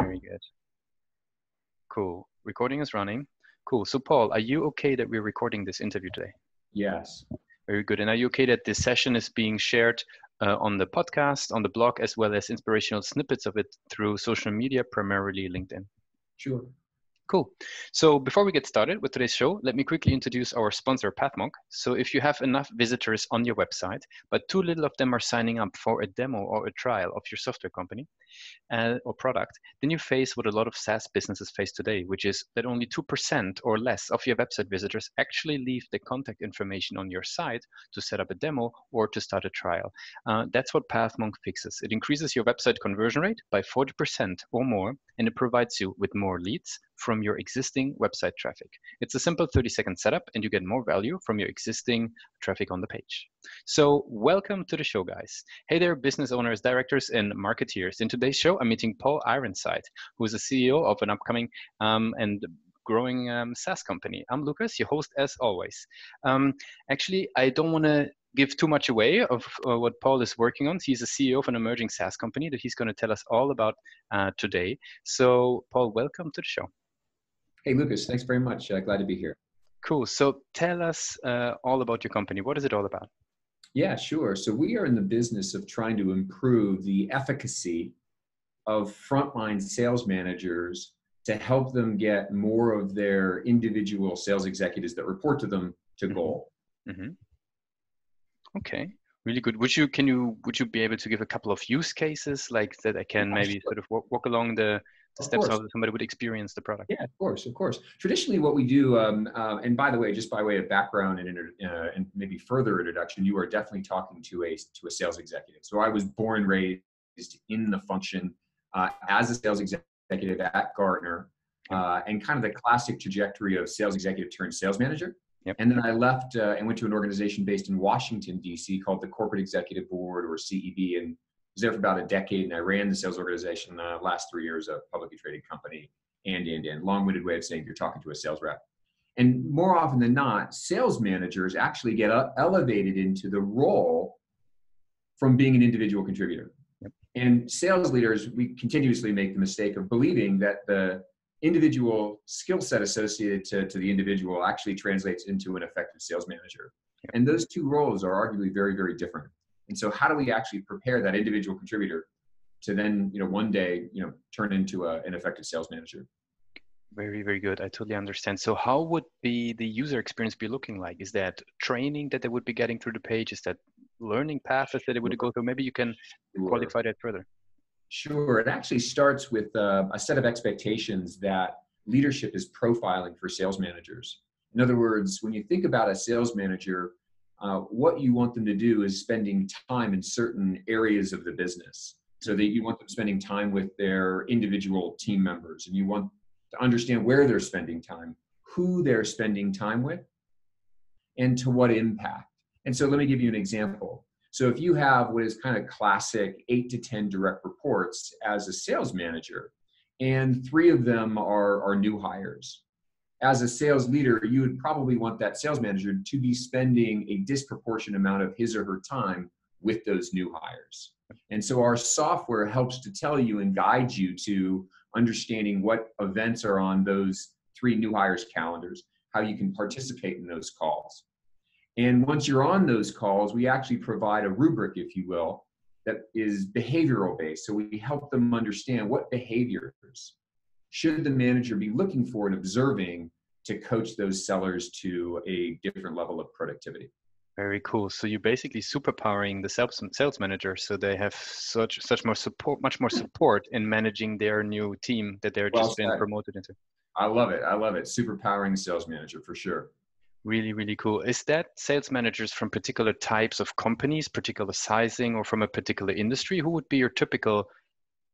Very good. Cool. Recording is running. Cool. So Paul, are you okay that we're recording this interview today? Yes. Very good. And are you okay that this session is being shared on the podcast, on the blog, as well as inspirational snippets of it through social media, primarily LinkedIn? Sure. Cool. So before we get started with today's show, let me quickly introduce our sponsor, PathMonk. So if you have enough visitors on your website, but too little of them are signing up for a demo or a trial of your software company or product, then you face what a lot of SaaS businesses face today, which is that only 2% or less of your website visitors actually leave the contact information on your site to set up a demo or to start a trial. That's what PathMonk fixes. It increases your website conversion rate by 40% or more, and it provides you with more leads from your existing website traffic. It's a simple 30-second setup, and you get more value from your existing traffic on the page. So welcome to the show, guys. Hey there, business owners, directors, and marketeers. In today's show, I'm meeting Paul Ironside, who is the CEO of an upcoming and growing SaaS company. I'm Lucas, your host as always. Actually, I don't want to give too much away of what Paul is working on. He's the CEO of an emerging SaaS company that he's going to tell us all about today. So Paul, welcome to the show. Hey, Lucas, thanks very much. Glad to be here. Cool. So tell us all about your company. What is it all about? Yeah, sure. So we are in the business of trying to improve the efficacy of frontline sales managers to help them get more of their individual sales executives that report to them to goal. Mm-hmm. Okay, really good. Would you be able to give a couple of use cases like that I can maybe sort of walk along the steps how somebody would experience the product? Yeah, of course. Traditionally, what we do, and by the way, just by way of background and maybe further introduction, you are definitely talking to a sales executive. So I was born and raised in the function as a sales executive at Gartner, and kind of the classic trajectory of sales executive turned sales manager. Yep. And then I left and went to an organization based in Washington, D.C. called the Corporate Executive Board, or CEB, and was there for about a decade, and I ran the sales organization the last 3 years, a publicly traded company, and long-winded way of saying you're talking to a sales rep. And more often than not, sales managers actually get elevated into the role from being an individual contributor. Yep. And sales leaders, we continuously make the mistake of believing that the individual skill set associated to the individual actually translates into an effective sales manager. Yep. And those two roles are arguably very, very different. And so how do we actually prepare that individual contributor to then, one day, turn into an effective sales manager? Very, very good. I totally understand. So how would the user experience be looking like? Is that training that they would be getting through the page? Is that learning paths that they would go through? Maybe you can qualify that further. Sure. It actually starts with a set of expectations that leadership is profiling for sales managers. In other words, when you think about a sales manager, what you want them to do is spending time in certain areas of the business. So that you want them spending time with their individual team members, and you want to understand where they're spending time, who they're spending time with, and to what impact. And so let me give you an example. So if you have what is kind of classic 8 to 10 direct reports as a sales manager, and 3 of them are new hires, as a sales leader, you would probably want that sales manager to be spending a disproportionate amount of his or her time with those new hires. And so our software helps to tell you and guide you to understanding what events are on those 3 new hires calendars, how you can participate in those calls. And once you're on those calls, we actually provide a rubric, if you will, that is behavioral based. So we help them understand what behaviors should the manager be looking for and observing to coach those sellers to a different level of productivity. Very cool. So you're basically superpowering the sales manager, so they have much more support in managing their new team that they're just been promoted into. I love it. Superpowering the sales manager for sure. Really, really cool. Is that sales managers from particular types of companies, particular sizing, or from a particular industry? Who would be your typical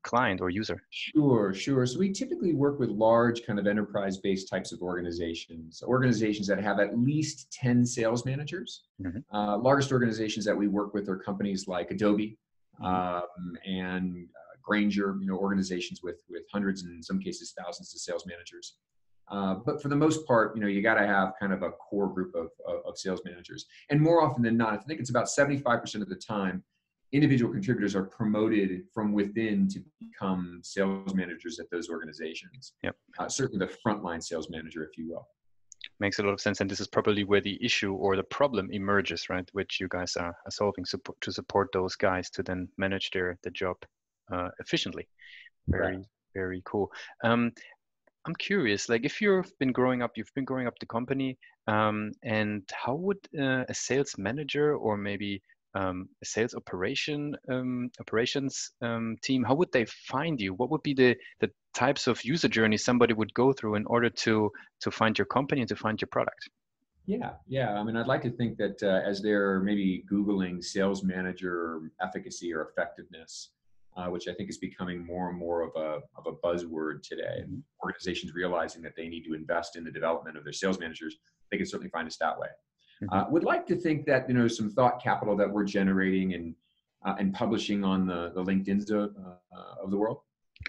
client or user? Sure. So we typically work with large kind of enterprise-based types of organizations that have at least 10 sales managers. Mm-hmm. Largest organizations that we work with are companies like Adobe, and Granger, organizations with hundreds and in some cases thousands of sales managers. But for the most part, you got to have kind of a core group of sales managers. And more often than not, I think it's about 75% of the time, individual contributors are promoted from within to become sales managers at those organizations. Yep. Certainly the frontline sales manager, if you will. Makes a lot of sense, and this is probably where the issue or the problem emerges, right? Which you guys are solving to support those guys to then manage their job efficiently. Very, very cool. I'm curious, like if you've been growing up the company, and how would a sales manager or maybe a sales operations team, how would they find you? What would be the types of user journeys somebody would go through in order to find your company and to find your product? Yeah. I mean, I'd like to think that as they're maybe Googling sales manager efficacy or effectiveness, which I think is becoming more and more of a buzzword today, and organizations realizing that they need to invest in the development of their sales managers, they can certainly find us that way. Would like to think that some thought capital that we're generating and publishing on the LinkedIn's of the world.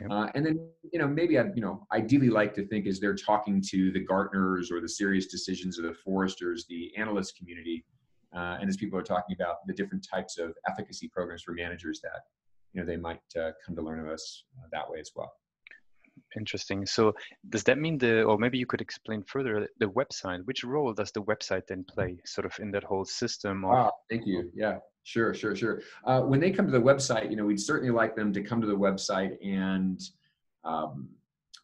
And then, maybe I'd, ideally like to think as they're talking to the Gartners or the Serious Decisions or the Forresters, the analyst community, and as people are talking about the different types of efficacy programs for managers that, they might come to learn of us that way as well. Interesting. So does that mean or maybe you could explain further the website, which role does the website then play sort of in that whole system? Thank you. Yeah, sure. When they come to the website, we'd certainly like them to come to the website and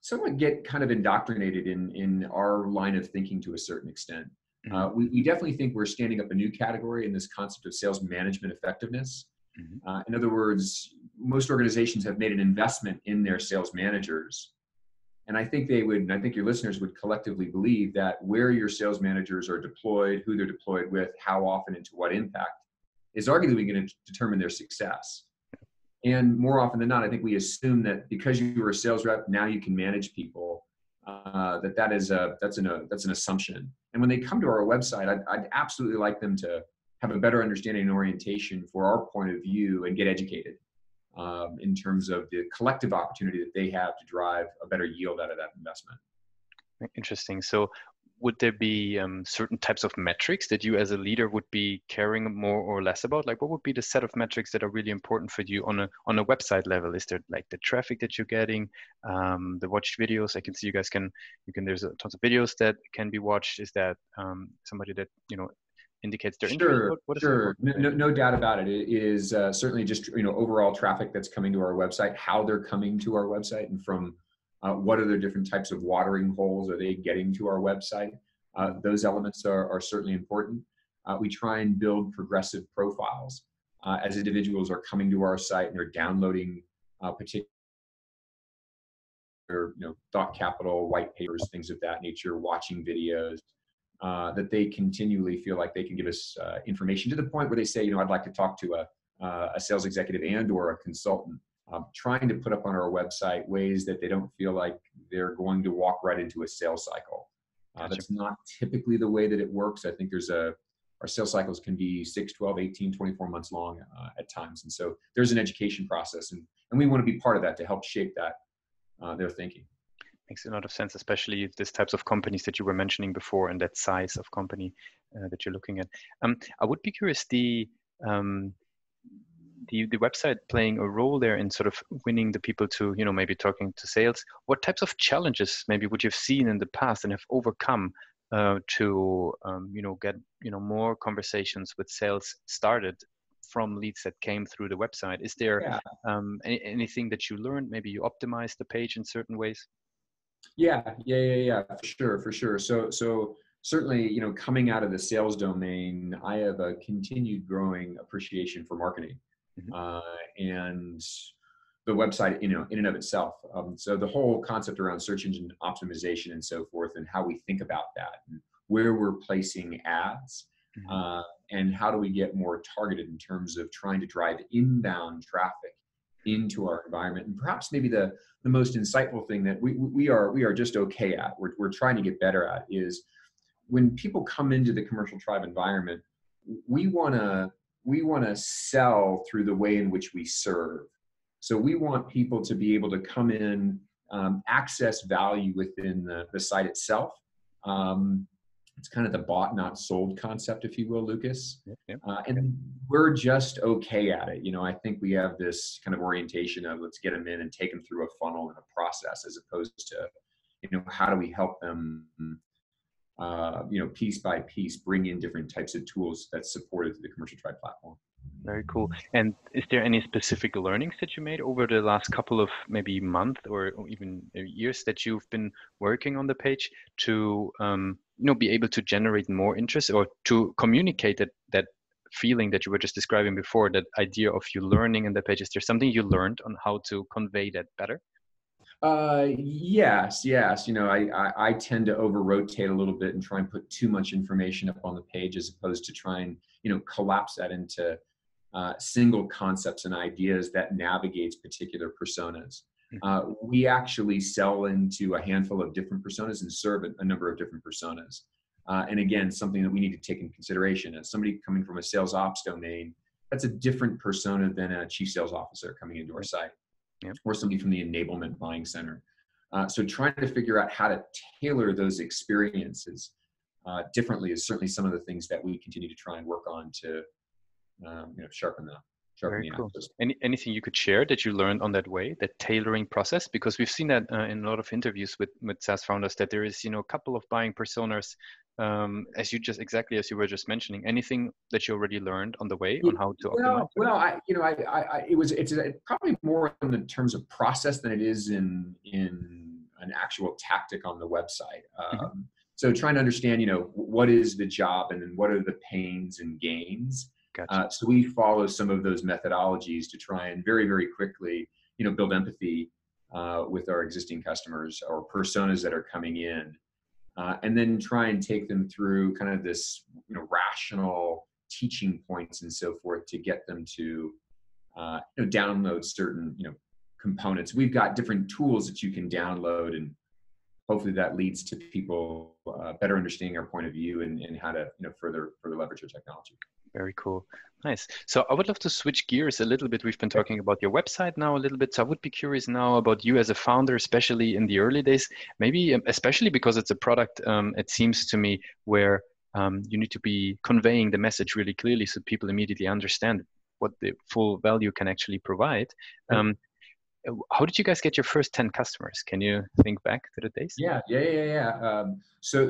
somewhat get kind of indoctrinated in our line of thinking to a certain extent. We definitely think we're standing up a new category in this concept of sales management effectiveness. In other words, most organizations have made an investment in their sales managers. And I think and I think your listeners would collectively believe that where your sales managers are deployed, who they're deployed with, how often and to what impact is arguably going to determine their success. And more often than not, I think we assume that because you were a sales rep, now you can manage people, that's an assumption. And when they come to our website, I'd absolutely like them to have a better understanding and orientation for our point of view and get educated in terms of the collective opportunity that they have to drive a better yield out of that investment. Interesting. So would there be certain types of metrics that you as a leader would be caring more or less about? Like what would be the set of metrics that are really important for you on a website level? Is there like the traffic that you're getting, the watched videos? I can see you guys there's tons of videos that can be watched. Is that somebody that, indicates their interest? Sure. No doubt about it. It is certainly just overall traffic that's coming to our website, how they're coming to our website, and from what are the different types of watering holes are they getting to our website. Those elements are certainly important. We try and build progressive profiles as individuals are coming to our site and they're downloading particular thought capital, white papers, things of that nature, watching videos. That they continually feel like they can give us information to the point where they say, I'd like to talk to a sales executive and or a consultant. Trying to put up on our website ways that they don't feel like they're going to walk right into a sales cycle. Gotcha. That's not typically the way that it works. I think our sales cycles can be 6, 12, 18, 24 months long at times. And so there's an education process and we want to be part of that to help shape that, their thinking. Makes a lot of sense, especially these types of companies that you were mentioning before and that size of company that you're looking at. I would be curious, the website playing a role there in sort of winning the people to, maybe talking to sales. What types of challenges maybe would you have seen in the past and have overcome to, get, more conversations with sales started from leads that came through the website? Is there anything that you learned? Maybe you optimized the page in certain ways? Yeah, for sure. So certainly, coming out of the sales domain, I have a continued growing appreciation for marketing and the website, in and of itself. So the whole concept around search engine optimization and so forth, and how we think about that, and where we're placing ads, and how do we get more targeted in terms of trying to drive inbound traffic into our environment. And perhaps maybe the most insightful thing that we are just okay at, we're trying to get better at, is when people come into the CommercialTribe environment, we want to sell through the way in which we serve. So we want people to be able to come in, access value within the site itself, It's kind of the bought not sold concept, if you will, Lucas. Yep, yep. And we're just okay at it. I think we have this kind of orientation of let's get them in and take them through a funnel and a process, as opposed to, how do we help them, piece by piece, bring in different types of tools that's supported through the CommercialTribe platform. Very cool. And is there any specific learnings that you made over the last couple of maybe months or even years that you've been working on the page to be able to generate more interest or to communicate that feeling that you were just describing before, that idea of you learning in the page? Is there something you learned on how to convey that better? Yes. I tend to over rotate a little bit and try and put too much information up on the page, as opposed to try and, collapse that into single concepts and ideas that navigates particular personas. We actually sell into a handful of different personas and serve a number of different personas. And again, something that we need to take in consideration as somebody coming from a sales ops domain, that's a different persona than a chief sales officer coming into our site. Yep. Or somebody from the enablement buying center. So trying to figure out how to tailor those experiences differently is certainly some of the things that we continue to try and work on to sharpen the Very cool. Anything you could share that you learned on that way, that tailoring process? Because we've seen that in a lot of interviews with SaaS founders, that there is, a couple of buying personas, as you were just mentioning. Anything that you already learned on the way on how to optimize? It's probably more in the terms of process than it is in an actual tactic on the website. So trying to understand, what is the job, and then what are the pains and gains. Gotcha. So we follow some of those methodologies to try and very, very quickly, build empathy with our existing customers or personas that are coming in, and then try and take them through kind of this, rational teaching points and so forth to get them to, download certain, components. We've got different tools that you can download, and hopefully that leads to people better understanding our point of view and how to, further leverage our technology. Very cool. Nice. So I would love to switch gears a little bit. We've been talking about your website now a little bit. So I would be curious now about you as a founder, especially in the early days, maybe especially because it's a product, it seems to me, where you need to be conveying the message really clearly so people immediately understand what the full value can actually provide. How did you guys get your first 10 customers? Can you think back to the days? Yeah. So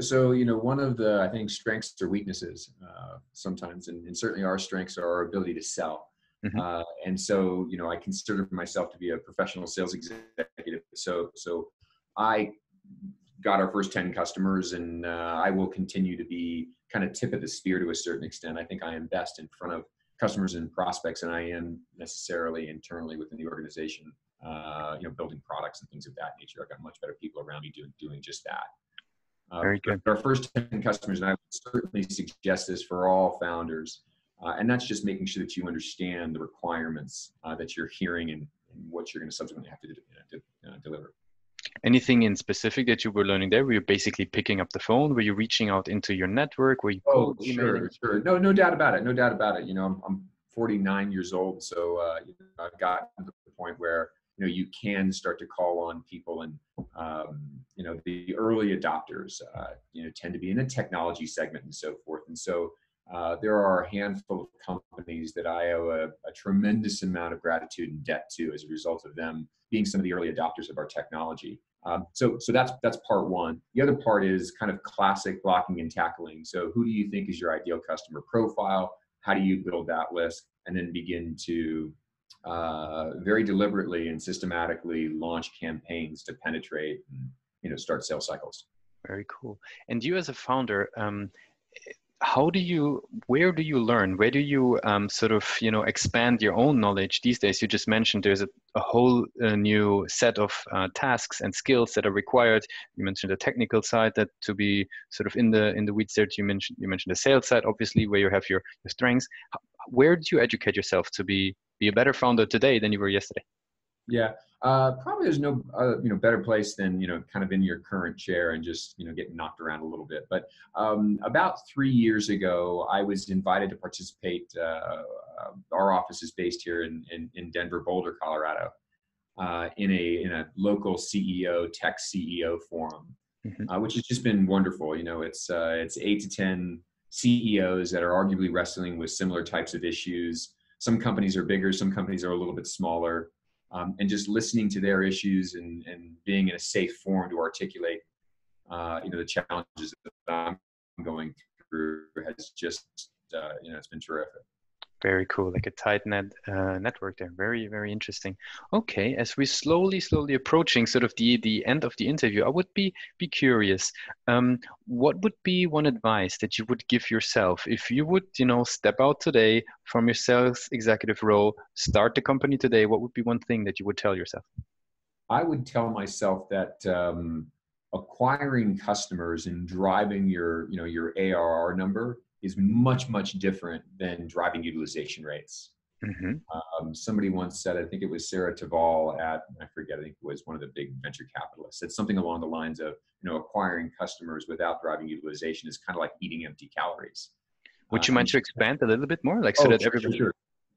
one of the, I think, strengths or weaknesses sometimes, and certainly our strengths are our ability to sell. And so, I consider myself to be a professional sales executive. So I got our first 10 customers, and I will continue to be kind of tip of the spear to a certain extent. I think I am best in front of customers and prospects than I am necessarily internally within the organization. Building products and things of that nature. I've got much better people around me doing just that. Very good. Our first 10 customers, and I would certainly suggest this for all founders, and that's just making sure that you understand the requirements that you're hearing and what you're going to subsequently have to deliver. Anything in specific that you were learning there? Were you basically picking up the phone? Were you reaching out into your network? Were you cold emailing? Sure. No doubt about it. I'm 49 years old, so I've gotten to the point where you can start to call on people, and the early adopters tend to be in the technology segment and so forth. And so there are a handful of companies that I owe a tremendous amount of gratitude and debt to as a result of them being some of the early adopters of our technology. So that's part one. The other part is kind of classic blocking and tackling. So who do you think is your ideal customer profile? How do you build that list? And then begin to very deliberately and systematically launch campaigns to penetrate and start sales cycles. Very cool. And you as a founder, where do you learn? Where do you expand your own knowledge these days? You just mentioned there's a whole new set of tasks and skills that are required. You mentioned the technical side, that to be sort of in the weeds there. You mentioned the sales side, obviously, where you have your strengths. Where do you educate yourself to be a better founder today than you were yesterday? Yeah, probably there's no better place than kind of in your current chair and just getting knocked around a little bit. But about 3 years ago, I was invited to participate. Our office is based here in Denver, Boulder, Colorado, in a local tech CEO forum. which has just been wonderful. You know, it's 8 to 10 CEOs that are arguably wrestling with similar types of issues. Some companies are bigger, some companies are a little bit smaller, and just listening to their issues and being in a safe forum to articulate, you know, the challenges that I'm going through has just, you know, it's been terrific. Very cool, like a tight network there. Very, very interesting. Okay, as we're slowly approaching sort of the end of the interview, I would be curious. What would be one advice that you would give yourself if you would, you know, step out today from your sales executive role, start the company today? What would be one thing that you would tell yourself? I would tell myself that acquiring customers and driving your, you know, your ARR number is much different than driving utilization rates. Somebody once said, I think it was Sarah Taval at, I forget, I think it was one of the big venture capitalists, said something along the lines of, you know, acquiring customers without driving utilization is kind of like eating empty calories. Would you mind to expand a little bit more, like so that sure, everybody? Sure.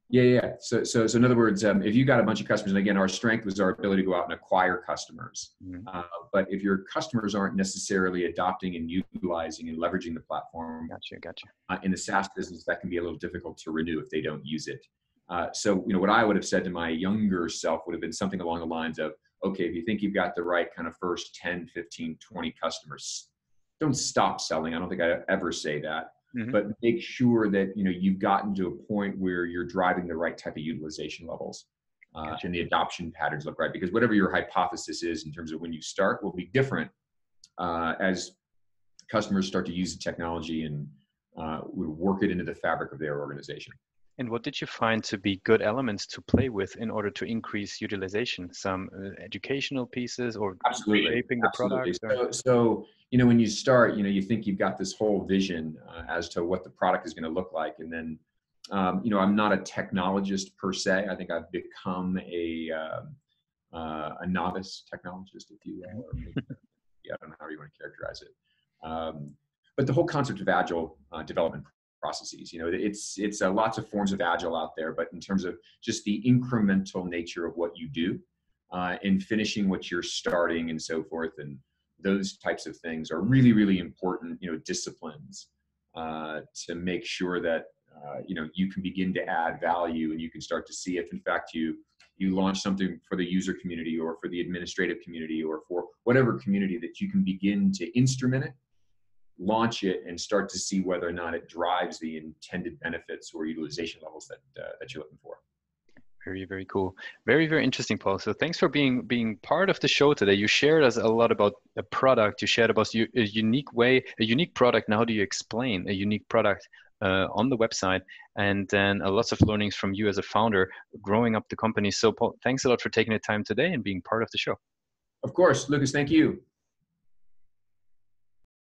Yeah. So in other words, if you got a bunch of customers, and again, our strength was our ability to go out and acquire customers. But if your customers aren't necessarily adopting and utilizing and leveraging the platform, gotcha. In the SaaS business, that can be a little difficult to renew if they don't use it. So, you know, what I would have said to my younger self would have been something along the lines of, okay, if you think you've got the right kind of first 10, 15, 20 customers, don't stop selling. I don't think I ever say that. But make sure that, you know, you've gotten to a point where you're driving the right type of utilization levels and the adoption patterns look right. Because whatever your hypothesis is in terms of when you start will be different as customers start to use the technology and work it into the fabric of their organization. And what did you find to be good elements to play with in order to increase utilization? Some educational pieces or shaping the product? So, you know, when you start, you know, you think you've got this whole vision as to what the product is going to look like. And then, you know, I'm not a technologist per se. I think I've become a novice technologist, if you will. Or maybe, I don't know how you want to characterize it. But the whole concept of agile development processes, you know, it's lots of forms of agile out there, but in terms of just the incremental nature of what you do in finishing what you're starting and so forth, and those types of things are really important, you know, disciplines to make sure that you know, you can begin to add value and you can start to see if in fact you launch something for the user community or for the administrative community or for whatever community, that you can begin to instrument it, launch it, and start to see whether or not it drives the intended benefits or utilization levels that you're looking for. Very cool. Very interesting, Paul. So thanks for being part of the show today. You shared us a lot about a product. You shared about a unique way, a unique product. Now, how do you explain a unique product on the website? And then lots of learnings from you as a founder, growing up the company. So Paul, thanks a lot for taking the time today and being part of the show. Of course, Lucas, thank you.